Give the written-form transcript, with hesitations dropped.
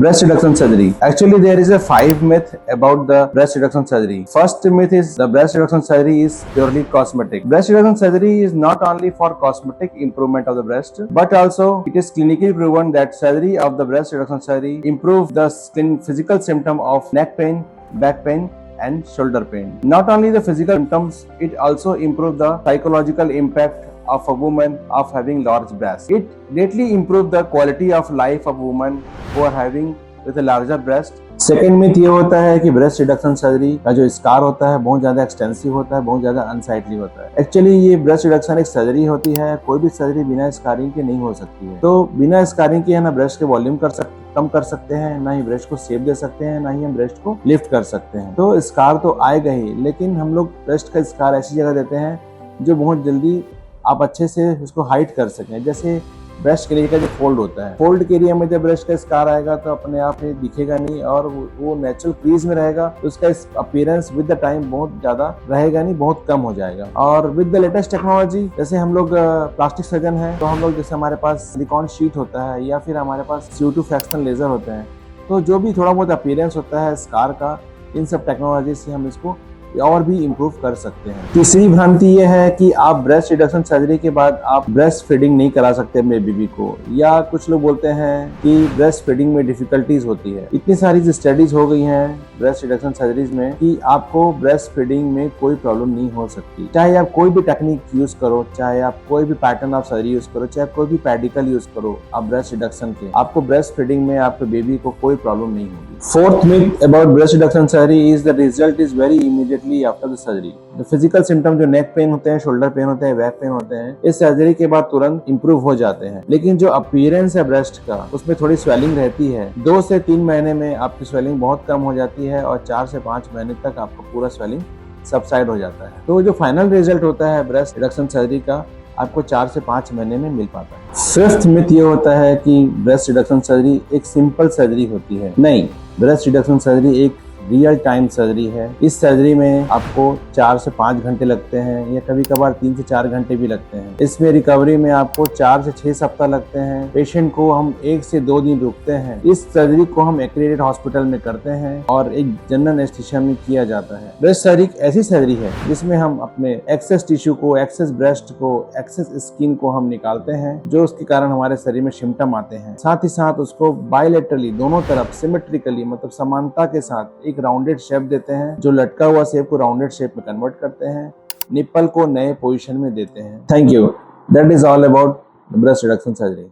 Breast reduction surgery. Actually, there is a 5 myth about the breast reduction surgery. First myth is the breast reduction surgery is purely cosmetic. Breast reduction surgery is not only for cosmetic improvement of the breast, but also it is clinically proven that surgery of the breast reduction surgery improve the physical symptom of neck pain, back pain, and shoulder pain. Not only the physical symptoms, it also improves the psychological impact of a woman of having large breasts. It greatly improves the quality of life of women who are having with a larger breast. Second myth ये होता है कि breast reduction surgery का जो scar होता है बहुत ज्यादा एक्सटेंसिव होता है, बहुत ज्यादा अनसाइटली होता है। एक्चुअली ये ब्रेस्ट रिडक्शन एक सर्जरी होती है, कोई भी सर्जरी बिना स्कारिंग के नहीं हो सकती है। तो बिना स्कारिंग के है ना ब्रेस्ट के वॉल्यूम कम कर सकते हैं, ना ही ब्रेस्ट को शेप दे सकते हैं, ना ही हम ब्रेस्ट को लिफ्ट कर सकते हैं। तो स्कार तो आएगा ही, लेकिन हम लोग ब्रेस्ट का स्कार ऐसी जगह देते हैं जो बहुत जल्दी आप अच्छे से उसको हाइड कर सकें। जैसे ब्रेस्ट के लिए का जो फोल्ड होता है, फोल्ड के एरिया में जब ब्रेस्ट का स्कार आएगा तो अपने आप में दिखेगा नहीं और वो नेचुरल क्रीज में रहेगा, तो उसका अपीयरेंस विद द टाइम बहुत ज्यादा रहेगा नहीं, बहुत कम हो जाएगा। और विद द लेटेस्ट टेक्नोलॉजी, जैसे हम लोग प्लास्टिक सर्जन है तो हम लोग जैसे हमारे पास सिलिकॉन शीट होता है या फिर हमारे पास CO2 फ्रैक्शनल लेजर होते हैं, तो जो भी थोड़ा बहुत अपीयरेंस होता है स्कार का, इन सब टेक्नोलॉजी से हम इसको और भी इम्प्रूव कर सकते हैं। तीसरी भ्रांति ये है कि आप ब्रेस्ट रिडक्शन सर्जरी के बाद आप ब्रेस्ट फीडिंग नहीं करा सकते अपने बेबी को, या कुछ लोग बोलते हैं कि ब्रेस्ट फीडिंग में डिफिकल्टीज होती है। इतनी सारी स्टडीज हो गई हैं ब्रेस्ट रिडक्शन सर्जरीज में कि आपको ब्रेस्ट फीडिंग में कोई प्रॉब्लम नहीं हो सकती। चाहे आप कोई भी टेक्निक यूज करो, चाहे आप कोई भी पैटर्न ऑफ सर्जरी यूज करो, चाहे कोई भी पेडिकल यूज करो आप ब्रेस्ट रिडक्शन के, आपको ब्रेस्ट फीडिंग में आपके बेबी को कोई प्रॉब्लम नहीं होगी। Fourth myth about breast reduction surgery is the result is very immediately after the surgery. The physical symptom जो नेक पेन होते हैं, शोल्डर पेन होते हैं, बैक पेन होते हैं, इस सर्जरी के बाद तुरंत इंप्रूव हो जाते हैं। लेकिन जो अपीयरेंस है ब्रेस्ट का, उसमें थोड़ी स्वेलिंग रहती है। 2 से 3 महीने में आपकी स्वेलिंग बहुत कम हो जाती है और 4 से 5 महीने तक आपका पूरा स्वेलिंग सबसाइड हो जाता है। तो जो फाइनल रिजल्ट होता है ब्रेस्ट रिडक्शन सर्जरी का, आपको 4 से 5 महीने में मिल पाता है। फिफ्थ मिथ ये होता है कि ब्रेस्ट रिडक्शन सर्जरी एक सिंपल सर्जरी होती है। नहीं, ब्रेस्ट रिडक्शन सर्जरी एक रियल टाइम सर्जरी है। इस सर्जरी में आपको 4 से 5 घंटे लगते हैं, या कभी कभार 3 से 4 घंटे भी लगते हैं। इसमें रिकवरी में आपको 4 से 6 सप्ताह लगते हैं। पेशेंट को हम 1 से 2 दिन रुकते हैं। इस सर्जरी को हम एक्रेडिटेड हॉस्पिटल में करते हैं और एक जनरल एनेस्थीसिया में किया जाता है। ब्रेस्ट सर्जरी एक ऐसी सर्जरी है जिसमें हम अपने एक्सेस टिश्यू को, एक्सेस ब्रेस्ट को, एक्सेस स्किन को हम निकालते हैं, जो उसके कारण हमारे शरीर में सिम्टम आते हैं। साथ ही साथ उसको बायलैटरली दोनों तरफ सिमेट्रिकली, मतलब समानता के साथ एक राउंडेड शेप देते हैं, जो लटका हुआ शेप को राउंडेड शेप में कन्वर्ट करते हैं, निप्पल को नए पोजीशन में देते हैं। Thank you. That is all about breast reduction surgery.